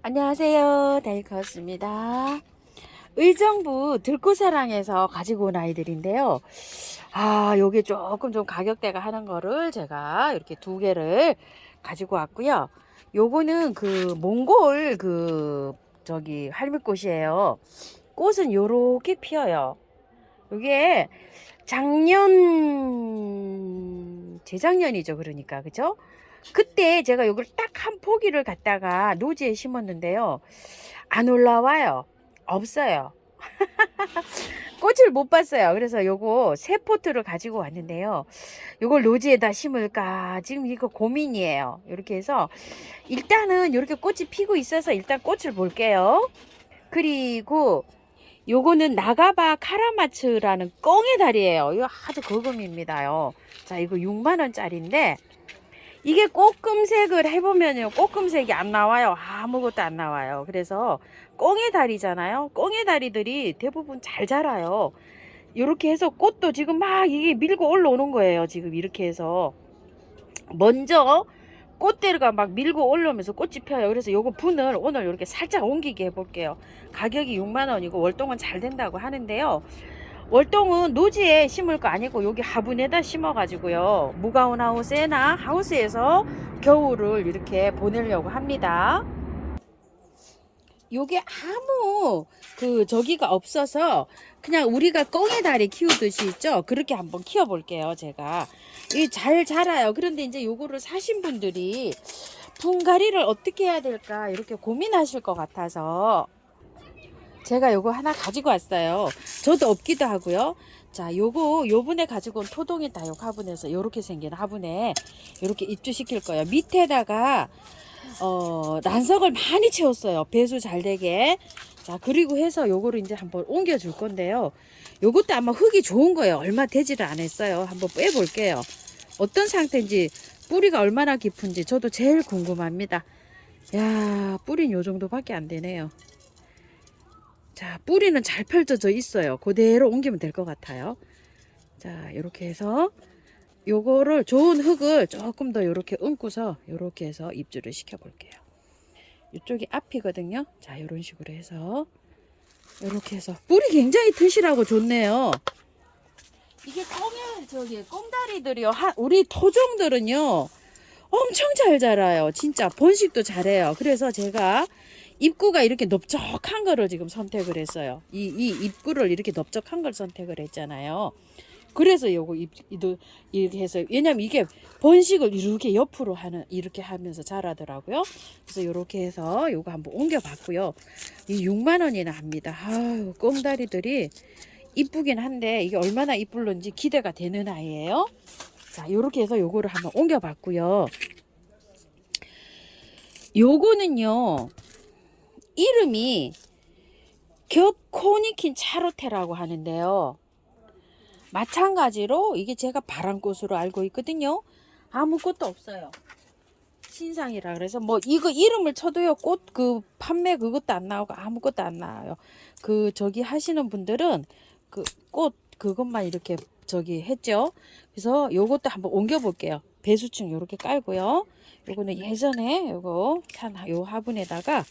안녕하세요. 다이커스입니다. 의정부 들꽃사랑에서 가지고 온 아이들인데요. 요게 조금 좀 가격대가 하는 거를 제가 이렇게 두 개를 가지고 왔고요. 요거는 그 몽골 저기 할미꽃이에요. 꽃은 요렇게 피어요. 요게 재작년이죠. 그러니까, 그죠? 그때 제가 요걸 딱 한 포기를 갖다가 노지에 심었는데요. 안 올라와요. 없어요. 꽃을 못 봤어요. 그래서 요거 새 포트를 가지고 왔는데요. 요걸 노지에다 심을까 지금 이거 고민이에요. 이렇게 해서 일단은 이렇게 꽃이 피고 있어서 일단 꽃을 볼게요. 그리고 요거는 나가바 카라마츠라는 꽁의 다리예요. 이거 아주 거금입니다요. 자, 이거 6만원짜리인데 이게 꽃금색을 해보면요, 꽃금색이 안 나와요. 아무것도 안 나와요. 그래서 꽁의 다리잖아요. 꽁의 다리들이 대부분 잘 자라요. 이렇게 해서 꽃도 지금 막 이게 밀고 올라오는 거예요. 지금 이렇게 해서 먼저 꽃대가 막 밀고 올라오면서 꽃이 펴요. 그래서 요거 분을 오늘 이렇게 살짝 옮기게 해볼게요. 가격이 6만원이고 월동은 잘 된다고 하는데요. 월동은 노지에 심을 거 아니고 여기 화분에다 심어 가지고요, 무가온 하우스나 하우스에서 겨울을 이렇게 보내려고 합니다. 요게 아무 저기가 없어서 그냥 우리가 꽁의 다리 키우듯이 있죠, 그렇게 한번 키워 볼게요. 제가 이 잘 자라요. 그런데 이제 요거를 사신 분들이 분갈이를 어떻게 해야 될까 이렇게 고민하실 것 같아서 제가 요거 하나 가지고 왔어요. 저도 없기도 하고요. 자, 요거 요번에 가지고 온 토동이다. 요 화분에서 요렇게 생긴 화분에 요렇게 입주시킬 거예요. 밑에다가 난석을 많이 채웠어요. 배수 잘 되게. 자, 그리고 해서 요거를 이제 한번 옮겨 줄 건데요. 요것도 아마 흙이 좋은 거예요. 얼마 되지를 않았어요. 한번 빼 볼게요. 어떤 상태인지, 뿌리가 얼마나 깊은지 저도 제일 궁금합니다. 야, 뿌리는 요 정도밖에 안 되네요. 자, 뿌리는 잘 펼쳐져 있어요. 그대로 옮기면 될 것 같아요. 자, 이렇게 해서 요거를 좋은 흙을 조금 더 이렇게 얹고서 이렇게 해서 입주를 시켜 볼게요. 이쪽이 앞이거든요. 자, 이런 식으로 해서 이렇게 해서 뿌리 굉장히 튼실하고 좋네요. 이게 꽁다리들이요. 우리 토종들은요, 엄청 잘 자라요. 진짜 번식도 잘해요. 그래서 제가 입구가 이렇게 넓적한 거를 지금 선택을 했어요. 이 입구를 이렇게 넓적한 걸 선택을 했잖아요. 그래서 요거 이렇게 해서, 왜냐면 이게 번식을 이렇게 옆으로 이렇게 하면서 자라더라고요. 그래서 이렇게 해서 요거 한번 옮겨 봤고요. 이 6만 원이나 합니다. 아유, 꽁다리들이 이쁘긴 한데 이게 얼마나 이쁠런지 기대가 되는 아이예요. 자, 요렇게 해서 요거를 한번 옮겨 봤고요. 요거는요, 이름이 겹코니킨 차로테라고 하는데요. 마찬가지로 이게 제가 바람꽃으로 알고 있거든요. 아무것도 없어요. 신상이라 그래서 뭐 이거 이름을 쳐도요, 꽃 판매 그것도 안 나오고 아무것도 안 나와요. 저기 하시는 분들은 꽃 그것만 이렇게 저기 했죠. 그래서 요것도 한번 옮겨 볼게요. 배수층 요렇게 깔고요. 요거는 예전에 요 화분에다가,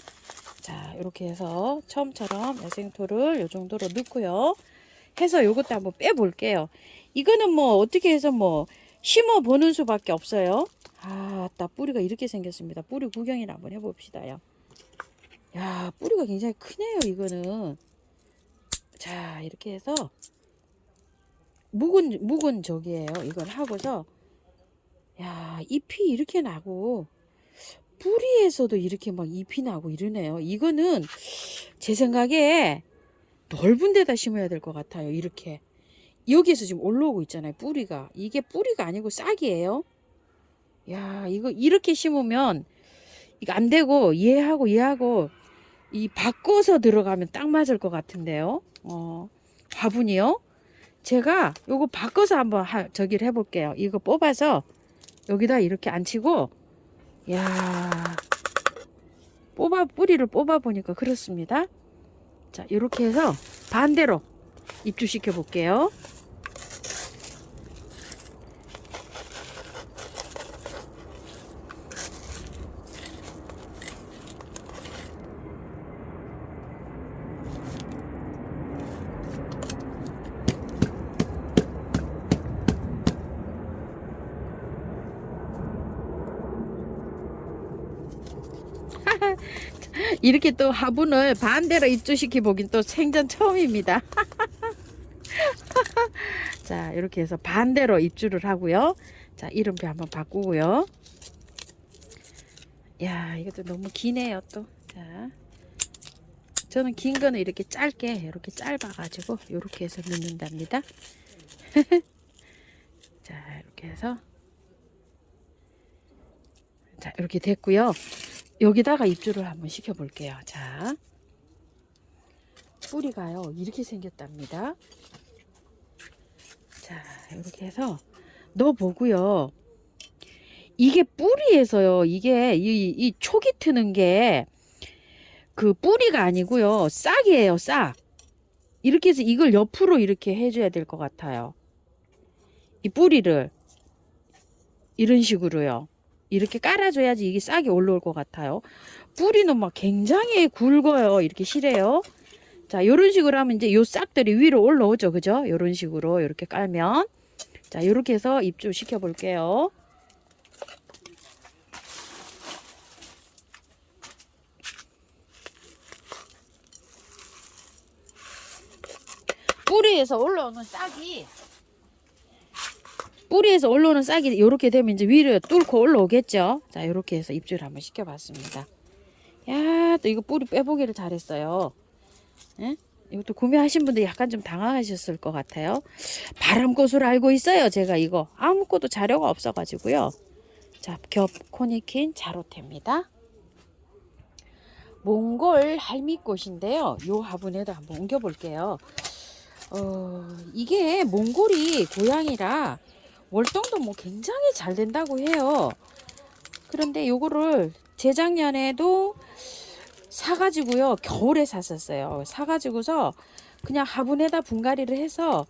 자, 이렇게 해서 처음처럼 야생토를 요 정도로 넣고요. 해서 요것도 한번 빼 볼게요. 이거는 뭐 어떻게 해서 뭐 심어 보는 수밖에 없어요. 따 뿌리가 이렇게 생겼습니다. 뿌리 구경이나 한번 해봅시다요. 야, 뿌리가 굉장히 크네요. 이거는. 자, 이렇게 해서 묵은 저기에요. 이걸 하고서, 야, 잎이 이렇게 나고 뿌리에서도 이렇게 막 잎이 나고 이러네요. 이거는 제 생각에 넓은 데다 심어야 될 것 같아요. 이렇게 여기에서 지금 올라오고 있잖아요. 뿌리가 이게 뿌리가 아니고 싹이에요. 야, 이거 이렇게 심으면 이거 안 되고, 얘하고 이 바꿔서 들어가면 딱 맞을 것 같은데요. 화분이요. 제가 요거 바꿔서 한번 저기를 해볼게요. 이거 뽑아서 여기다 이렇게 앉히고, 야, 뿌리를 뽑아 보니까 그렇습니다. 자, 이렇게 해서 반대로 입주시켜 볼게요. 이렇게 또 화분을 반대로 입주시켜 보긴 또 생전 처음입니다. 자, 이렇게 해서 반대로 입주를 하고요. 자, 이름표 한번 바꾸고요. 야, 이것도 너무 기네요 또. 자, 저는 긴 거는 이렇게 짧게 이렇게 짧아가지고 이렇게 해서 넣는답니다. 자, 이렇게 해서 자, 이렇게 됐고요. 여기다가 입주를 한번 시켜 볼게요. 자, 뿌리가요 이렇게 생겼답니다. 자, 이렇게 해서 넣어 보고요. 이게 뿌리에서요, 이게 이 촉이 트는 게 그 뿌리가 아니고요, 싹이에요, 싹. 이렇게 해서 이걸 옆으로 이렇게 해줘야 될 것 같아요. 이 뿌리를 이런 식으로요. 이렇게 깔아줘야지 이게 싹이 올라올 것 같아요. 뿌리는 막 굉장히 굵어요. 이렇게 실해요. 자, 요런 식으로 하면 이제 요 싹들이 위로 올라오죠. 그죠? 요런 식으로 이렇게 깔면. 자, 요렇게 해서 입주 시켜 볼게요. 뿌리에서 올라오는 싹이 이렇게 되면 이제 위로 뚫고 올라오겠죠. 자, 이렇게 해서 입주를 한번 시켜봤습니다. 야, 또 이거 뿌리 빼보기를 잘했어요. 예? 이것도 구매하신 분들 약간 좀 당황하셨을 것 같아요. 바람꽃으로 알고 있어요. 제가 이거 아무것도 자료가 없어가지고요. 자, 겹 코니킨 자로테입니다. 몽골 할미꽃인데요. 요 화분에도 한번 옮겨볼게요. 이게 몽골이 고향이라 월동도 뭐 굉장히 잘 된다고 해요. 그런데 요거를 재작년에도 사가지고요, 겨울에 샀었어요. 사가지고서 그냥 화분에다 분갈이를 해서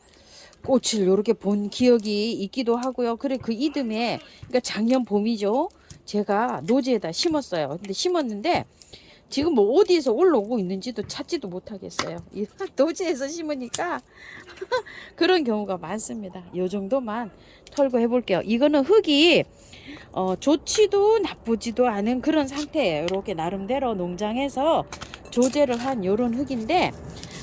꽃을 요렇게 본 기억이 있기도 하고요. 그래, 그 이듬해, 그러니까 작년 봄이죠, 제가 노지에다 심었어요. 근데 심었는데 지금 뭐 어디에서 올라오고 있는지도 찾지도 못하겠어요. 이 노지에서 심으니까 그런 경우가 많습니다. 요 정도만 털고 해볼게요. 이거는 흙이 좋지도 나쁘지도 않은 그런 상태예요. 이렇게 나름대로 농장에서 조제를 한 요런 흙인데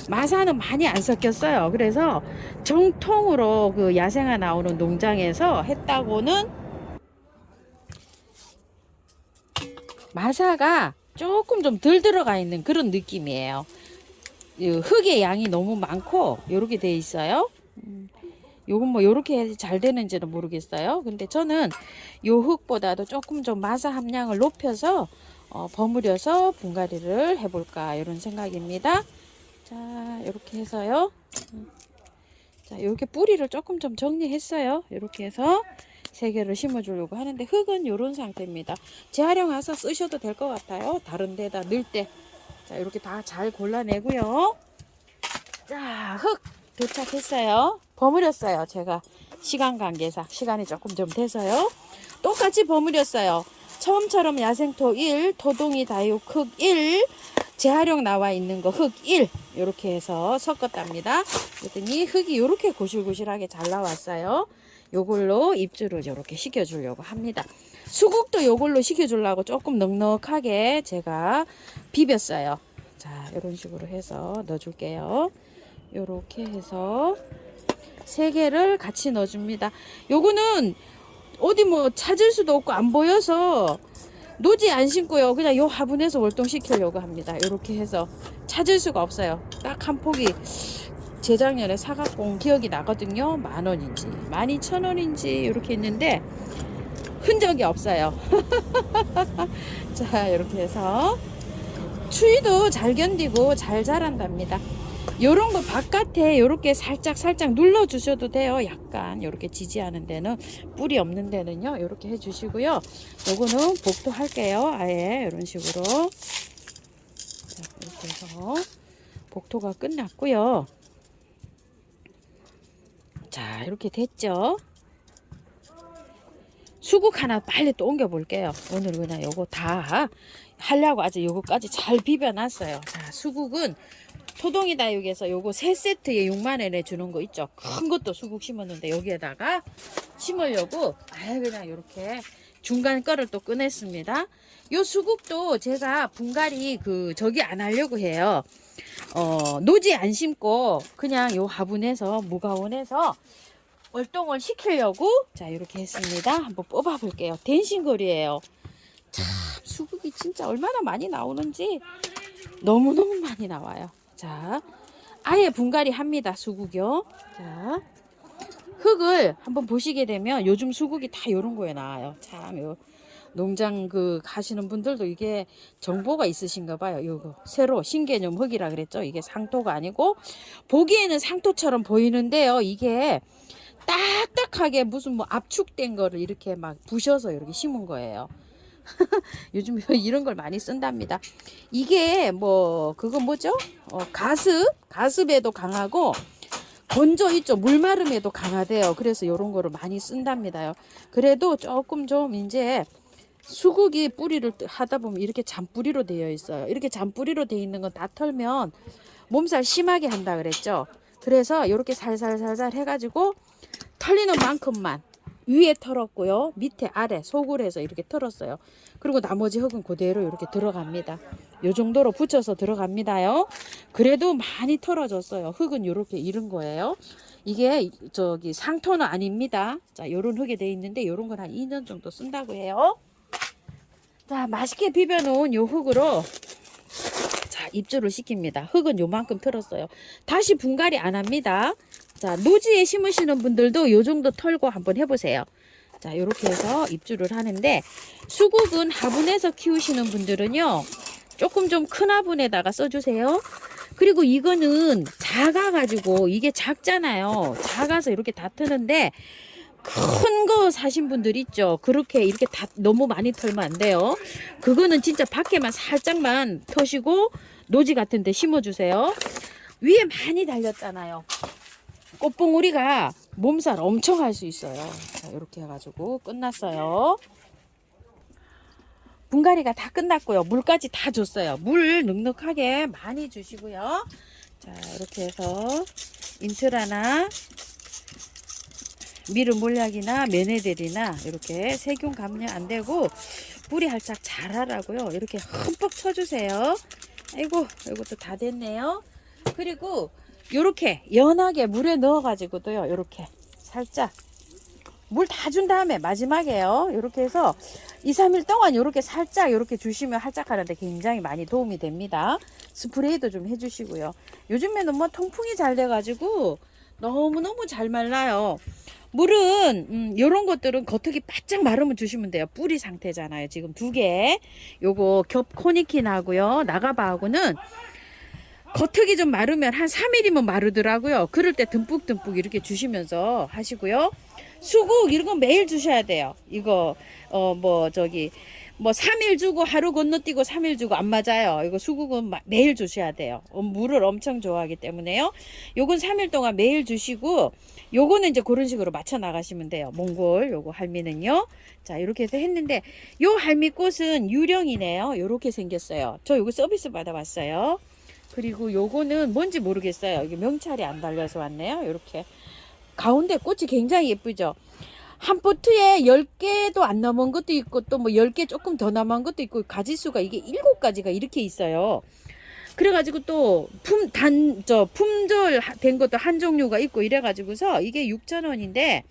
마사는 많이 안 섞였어요. 그래서 정통으로 그 야생화 나오는 농장에서 했다고는 마사가 조금 좀 덜 들어가 있는 그런 느낌이에요. 흙의 양이 너무 많고 요렇게 돼 있어요. 요건 뭐 요렇게 잘 되는지는 모르겠어요. 근데 저는 요 흙보다도 조금 좀 마사 함량을 높여서 버무려서 분갈이를 해볼까 이런 생각입니다. 자, 이렇게 해서요. 자, 이렇게 뿌리를 조금 좀 정리했어요. 이렇게 해서 3개를 심어주려고 하는데 흙은 이런 상태입니다. 재활용해서 쓰셔도 될 것 같아요. 다른 데다 넣을 때. 자, 이렇게 다 잘 골라내고요. 자, 흙 도착했어요. 버무렸어요. 제가 시간 관계상 시간이 조금 좀 돼서요. 똑같이 버무렸어요. 처음처럼 야생토 1, 토동이 다육 흙 1, 재활용 나와 있는 거 흙 1 이렇게 해서 섞었답니다. 그랬더니 흙이 이렇게 고실고실하게 잘 나왔어요. 요걸로 입주를 이렇게 시켜주려고 합니다. 수국도 요걸로 시켜주려고 조금 넉넉하게 제가 비볐어요. 자, 이런 식으로 해서 넣어줄게요. 요렇게 해서 3개를 같이 넣어줍니다. 요거는 어디 뭐 찾을 수도 없고 안 보여서 노지 안 심고요. 그냥 요 화분에서 월동시키려고 합니다. 이렇게 해서 찾을 수가 없어요. 딱 한 폭이 재작년에 사갖고 온 기억이 나거든요. 10,000원인지 12,000원인지 이렇게 했는데 흔적이 없어요. 자, 이렇게 해서 추위도 잘 견디고 잘 자란답니다. 요런 거 바깥에 요렇게 살짝 눌러 주셔도 돼요. 약간 요렇게 지지하는 데는, 뿌리 없는 데는요 요렇게 해 주시고요. 요거는 복도 할게요. 아예 이런 식으로. 자, 이렇게 해서 복토가 끝났고요. 자, 이렇게 됐죠. 수국 하나 빨리 또 옮겨 볼게요. 오늘 그냥 요거 다 하려고 아직 요거까지 잘 비벼 놨어요. 자, 수국은 토동이 다육에서 요거 3세트에 6만원에 주는 거 있죠. 큰 것도 수국 심었는데 여기에다가 심으려고 아예 그냥 이렇게 중간 거를 또 꺼냈습니다. 요 수국도 제가 분갈이 저기 안 하려고 해요. 노지 안 심고 그냥 요 화분에서 무가온에서 월동을 시키려고 자 이렇게 했습니다. 한번 뽑아 볼게요. 댄싱거리예요. 참 수국이 진짜 얼마나 많이 나오는지 너무너무 많이 나와요. 자 아예 분갈이 합니다. 수국이요. 자 흙을 한번 보시게 되면 요즘 수국이 다 요런 거에 나와요. 참 요 농장 가시는 분들도 이게 정보가 있으신가 봐요. 요거 새로 신개념 흙이라 그랬죠. 이게 상토가 아니고 보기에는 상토처럼 보이는데요. 이게 딱딱하게 무슨 뭐 압축된 거를 이렇게 막 부셔서 이렇게 심은 거예요. 요즘 이런 걸 많이 쓴답니다. 이게 뭐 그거 뭐죠? 가습에도 강하고 건조 있죠. 물마름에도 강하대요. 그래서 이런 거를 많이 쓴답니다요. 그래도 조금 좀 이제 수국이 뿌리를 하다 보면 이렇게 잔뿌리로 되어 있어요. 이렇게 잔뿌리로 되어 있는 건 다 털면 몸살 심하게 한다 그랬죠. 그래서 이렇게 살살살살 해가지고 털리는 만큼만 위에 털었고요. 밑에 아래 속을 해서 이렇게 털었어요. 그리고 나머지 흙은 그대로 이렇게 들어갑니다. 요 정도로 붙여서 들어갑니다요. 그래도 많이 털어졌어요. 흙은 이렇게 이런 거예요. 이게 저기 상토는 아닙니다. 자, 요런 흙에 돼 있는데 요런 건 한 2년 정도 쓴다고 해요. 자, 맛있게 비벼 놓은 요 흙으로 자, 입주를 시킵니다. 흙은 요만큼 털었어요. 다시 분갈이 안 합니다. 자, 노지에 심으시는 분들도 요 정도 털고 한번 해보세요. 자, 이렇게 해서 입주를 하는데 수국은 화분에서 키우시는 분들은요 조금 좀 큰 화분에다가 써주세요. 그리고 이거는 작아가지고 이게 작잖아요. 작아서 이렇게 다 트는데 큰 거 사신 분들 있죠. 그렇게 이렇게 다 너무 많이 털면 안 돼요. 그거는 진짜 밖에만 살짝만 터시고 노지 같은 데 심어주세요. 위에 많이 달렸잖아요. 꽃봉오리가 몸살 엄청 할 수 있어요. 자, 이렇게 해가지고 끝났어요. 분갈이가 다 끝났고요. 물까지 다 줬어요. 물 넉넉하게 많이 주시고요. 자, 이렇게 해서 인트라나 미름 몰약이나 면회들이나 이렇게 세균 감염 안 되고 뿌리 활짝 자라라고요. 이렇게 흠뻑 쳐주세요. 아이고, 이것도 다 됐네요. 그리고 요렇게 연하게 물에 넣어 가지고도요. 요렇게 살짝 물 다 준 다음에 마지막에요. 요렇게 해서 2, 3일 동안 요렇게 살짝 요렇게 주시면 활짝하는데 굉장히 많이 도움이 됩니다. 스프레이도 좀 해주시고요. 요즘에는 뭐 통풍이 잘 돼가지고 너무너무 잘 말라요. 물은 요런 것들은 겉흙이 바짝 마르면 주시면 돼요. 뿌리 상태잖아요. 지금 2개. 요거 겹 코니킨하고요. 나가바하고는 겉흙이 좀 마르면 한 3일이면 마르더라고요. 그럴 때 듬뿍듬뿍 이렇게 주시면서 하시고요. 수국 이런 거 매일 주셔야 돼요. 이거 뭐 3일 주고 하루 건너뛰고 3일 주고 안 맞아요. 이거 수국은 매일 주셔야 돼요. 물을 엄청 좋아하기 때문에요. 요건 3일 동안 매일 주시고 요거는 이제 그런 식으로 맞춰 나가시면 돼요. 몽골 요거 할미는요. 자, 이렇게 해서 했는데 요 할미꽃은 유령이네요. 요렇게 생겼어요. 저 요거 서비스 받아봤어요. 그리고 요거는 뭔지 모르겠어요. 이게 명찰이 안 달려서 왔네요. 이렇게 가운데 꽃이 굉장히 예쁘죠. 한 포트에 10개도 안 넘은 것도 있고 또 뭐 10개 조금 더 남은 것도 있고 가지수가 이게 7가지가 이렇게 있어요. 그래가지고 또 품절 된 것도 한 종류가 있고 이래가지고서 이게 6,000원인데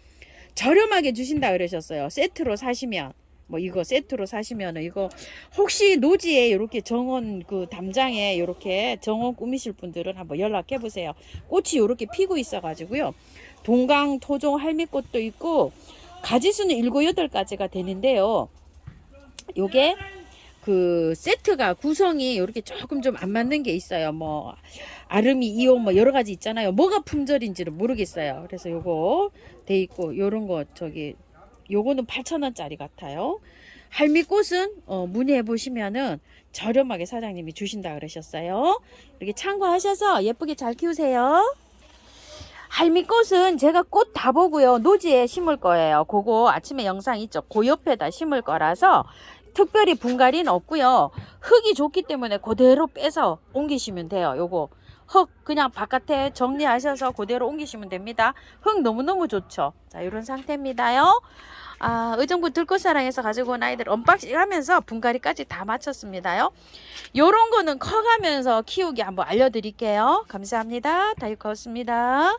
저렴하게 주신다 그러셨어요. 세트로 사시면. 뭐 이거 세트로 사시면은 이거 혹시 노지에 이렇게 정원 담장에 이렇게 정원 꾸미실 분들은 한번 연락해 보세요. 꽃이 이렇게 피고 있어 가지고요. 동강 토종 할미꽃도 있고 가지수는 7, 8가지가 되는데요. 요게 세트가 구성이 이렇게 조금 좀 안 맞는 게 있어요. 뭐 아르미 이온 뭐 여러 가지 있잖아요. 뭐가 품절인지는 모르겠어요. 그래서 요거 돼 있고 요런 거 요거는 8,000원짜리 같아요. 할미꽃은 문의해 보시면은 저렴하게 사장님이 주신다 그러셨어요. 이렇게 참고하셔서 예쁘게 잘 키우세요. 할미꽃은 제가 꽃 다 보고요. 노지에 심을 거예요. 그거 아침에 영상 있죠. 그 옆에다 심을 거라서 특별히 분갈이는 없고요. 흙이 좋기 때문에 그대로 빼서 옮기시면 돼요. 요거 흙 그냥 바깥에 정리하셔서 그대로 옮기시면 됩니다. 흙 너무너무 좋죠. 자, 이런 상태입니다요. 의정부 들꽃사랑에서 가지고 온 아이들 언박싱 하면서 분갈이까지 다 마쳤습니다요. 요런 거는 커가면서 키우기 한번 알려드릴게요. 감사합니다. 다육커였습니다.